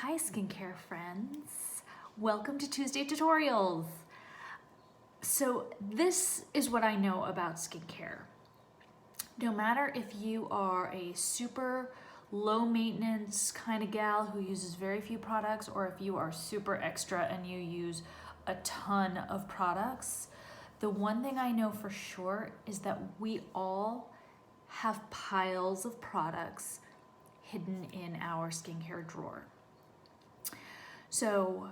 Hi skincare friends, welcome to Tuesday Tutorials. So this is what I know about skincare. No matter if you are a super low maintenance kind of gal who uses very few products, or if you are super extra and you use a ton of products, the one thing I know for sure is that we all have piles of products hidden in our skincare drawer. So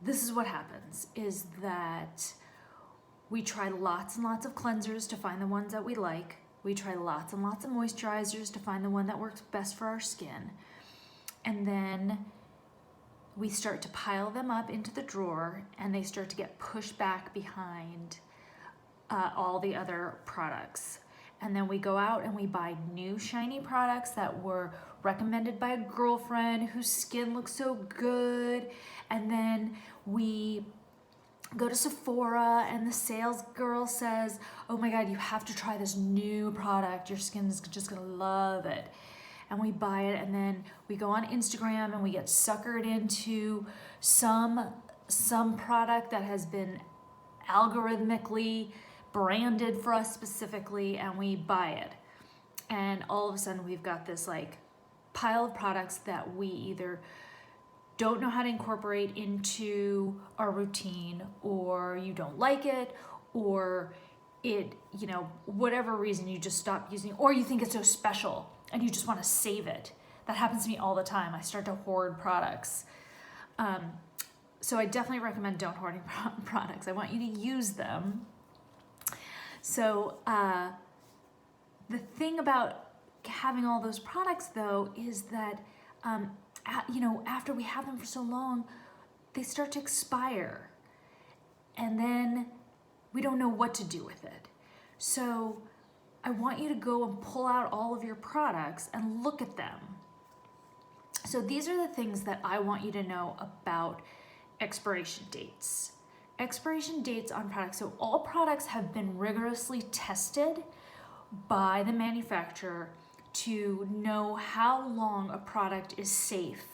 this is what happens, is that we try lots and lots of cleansers to find the ones that we like. We try lots and lots of moisturizers to find the one that works best for our skin. And then we start to pile them up into the drawer and they start to get pushed back behind all the other products. And then we go out and we buy new shiny products that were recommended by a girlfriend whose skin looks so good. And then we go to Sephora and the sales girl says, oh my God, you have to try this new product. Your skin's just gonna love it. And we buy it, and then we go on Instagram and we get suckered into some product that has been algorithmically branded for us specifically, and we buy it. And all of a sudden we've got this like pile of products that we either don't know how to incorporate into our routine, or you don't like it, or it, whatever reason you just stop using, or you think it's so special and you just want to save it. That happens to me all the time. I start to hoard products. So I definitely recommend don't hoarding products. I want you to use them. So the thing about having all those products though is that after we have them for so long, they start to expire, and then we don't know what to do with it. So I want you to go and pull out all of your products and look at them. So these are the things that I want you to know about expiration dates. Expiration dates on products. So all products have been rigorously tested by the manufacturer to know how long a product is safe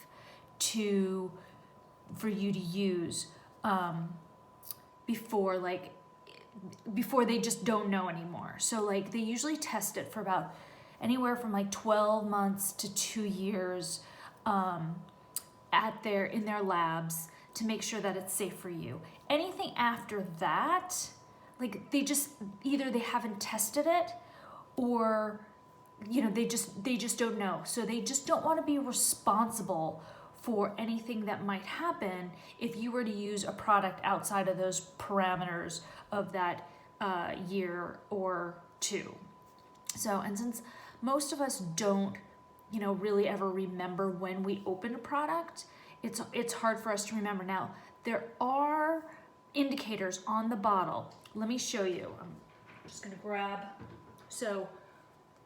for you to use before they just don't know anymore. So like they usually test it for about anywhere from like 12 months to 2 years in their labs to make sure that it's safe for you. Anything after that, like they haven't tested it, or they just don't know. So they just don't want to be responsible for anything that might happen if you were to use a product outside of those parameters of that year or two. So, and since most of us don't, really ever remember when we open a product, it's hard for us to remember. Now, there are indicators on the bottle. Let me show you. I'm just gonna grab, so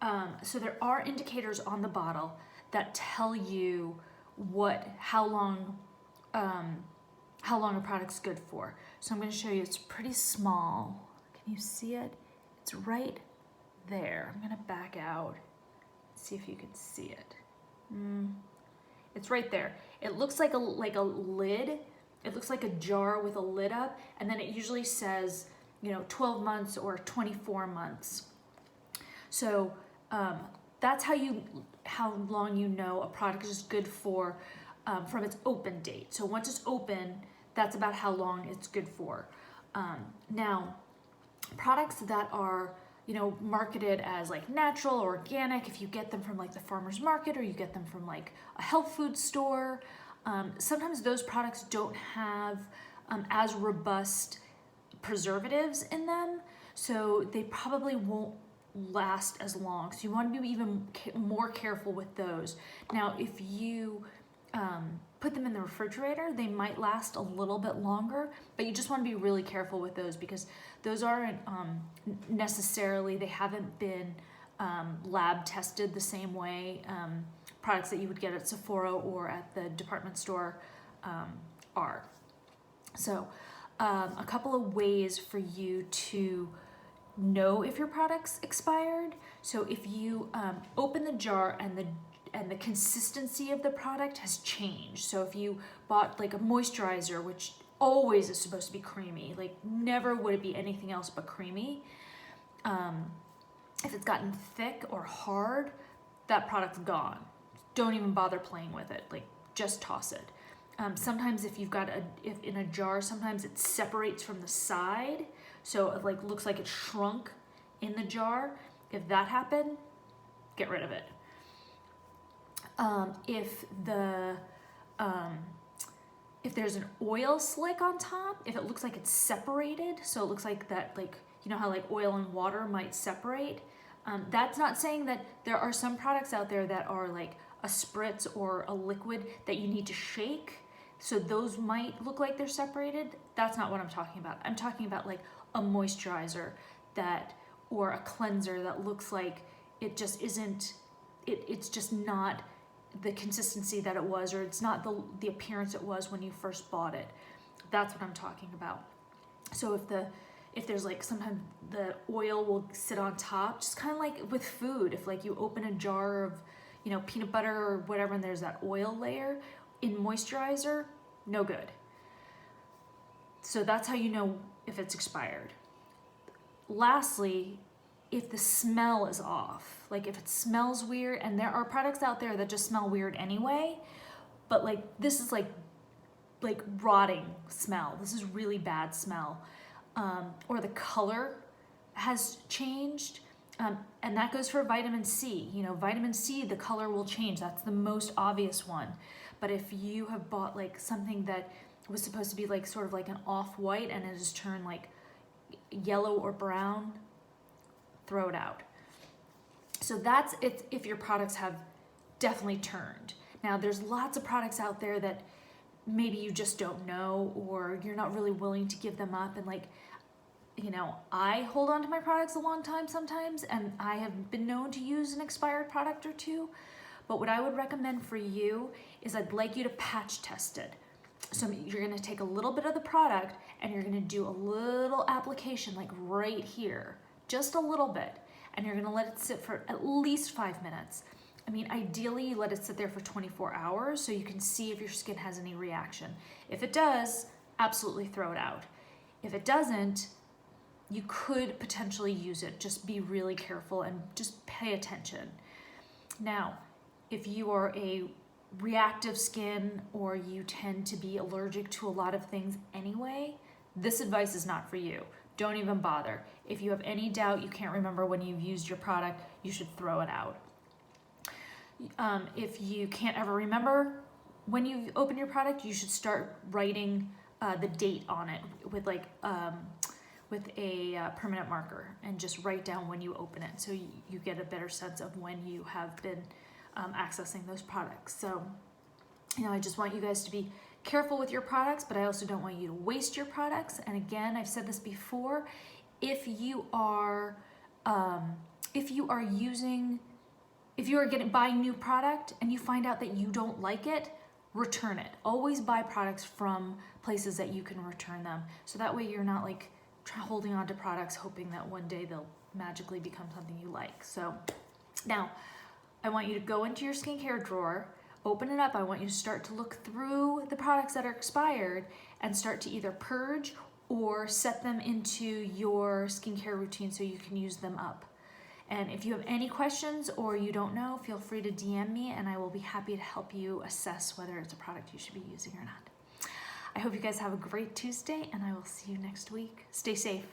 there are indicators on the bottle that tell you how long a product's good for. So I'm going to show you. It's pretty small. Can you see it? It's right there. I'm going to back out. See if you can see it. It's right there. It looks like a lid. It looks like a jar with a lid up, and then it usually says 12 months or 24 months. So that's how long a product is good for from its open date. So once it's open, that's about how long it's good for. Now, products that are marketed as like natural or organic, if you get them from like the farmer's market, or you get them from like a health food store, sometimes those products don't have as robust preservatives in them, so they probably won't last as long. So you want to be even more careful with those. Now, if you put them in the refrigerator, they might last a little bit longer, but you just want to be really careful with those, because those aren't necessarily, they haven't been lab tested the same way products that you would get at Sephora or at the department store are. So a couple of ways for you to know if your product's expired. So if you open the jar and the consistency of the product has changed. So if you bought like a moisturizer, which always is supposed to be creamy, like never would it be anything else but creamy. If it's gotten thick or hard, that product's gone. Don't even bother playing with it. Like just toss it. Sometimes if you've got if in a jar, sometimes it separates from the side. So it like looks like it shrunk in the jar. If that happened, get rid of it. If there's an oil slick on top, if it looks like it's separated, so it looks like that, like, you know how like oil and water might separate, that's not saying that there are some products out there that are like a spritz or a liquid that you need to shake, so those might look like they're separated. That's not what I'm talking about. I'm talking about like a moisturizer or a cleanser that looks like it just isn't, it's just not the consistency that it was, or it's not the appearance it was when you first bought it. That's what I'm talking about. So if there's like, sometimes the oil will sit on top, just kind of like with food. If like you open a jar of, you know, peanut butter or whatever, and there's that oil layer in moisturizer, no good. So that's how you know if it's expired. Lastly, if the smell is off, like if it smells weird, and there are products out there that just smell weird anyway, but like this is like rotting smell. This is really bad smell. Or the color has changed. And that goes for vitamin C. You know, vitamin C, the color will change. That's the most obvious one. But if you have bought like something that was supposed to be like sort of like an off-white and it has turned like yellow or brown, throw it out. So that's it if your products have definitely turned. Now there's lots of products out there that maybe you just don't know, or you're not really willing to give them up. And like, you know, I hold on to my products a long time sometimes, and I have been known to use an expired product or two. But what I would recommend for you is I'd like you to patch test it. So you're gonna take a little bit of the product and you're gonna do a little application like right here, just a little bit, and you're gonna let it sit for at least 5 minutes. I mean, ideally you let it sit there for 24 hours so you can see if your skin has any reaction. If it does, absolutely throw it out. If it doesn't, you could potentially use it. Just be really careful and just pay attention. Now, if you are a reactive skin or you tend to be allergic to a lot of things anyway, this advice is not for you. Don't even bother. If you have any doubt, you can't remember when you've used your product, you should throw it out. If you can't ever remember when you open your product, you should start writing the date on it with like with a permanent marker, and just write down when you open it, so you get a better sense of when you have been accessing those products. So, you know, I just want you guys to be careful with your products, but I also don't want you to waste your products. And again, I've said this before, if you are buying new product and you find out that you don't like it, return it. Always buy products from places that you can return them, so that way you're not like holding on to products hoping that one day they'll magically become something you like. So now I want you to go into your skincare drawer, open it up. I want you to start to look through the products that are expired and start to either purge or set them into your skincare routine so you can use them up. And if you have any questions or you don't know, feel free to DM me and I will be happy to help you assess whether it's a product you should be using or not. I hope you guys have a great Tuesday, and I will see you next week. Stay safe.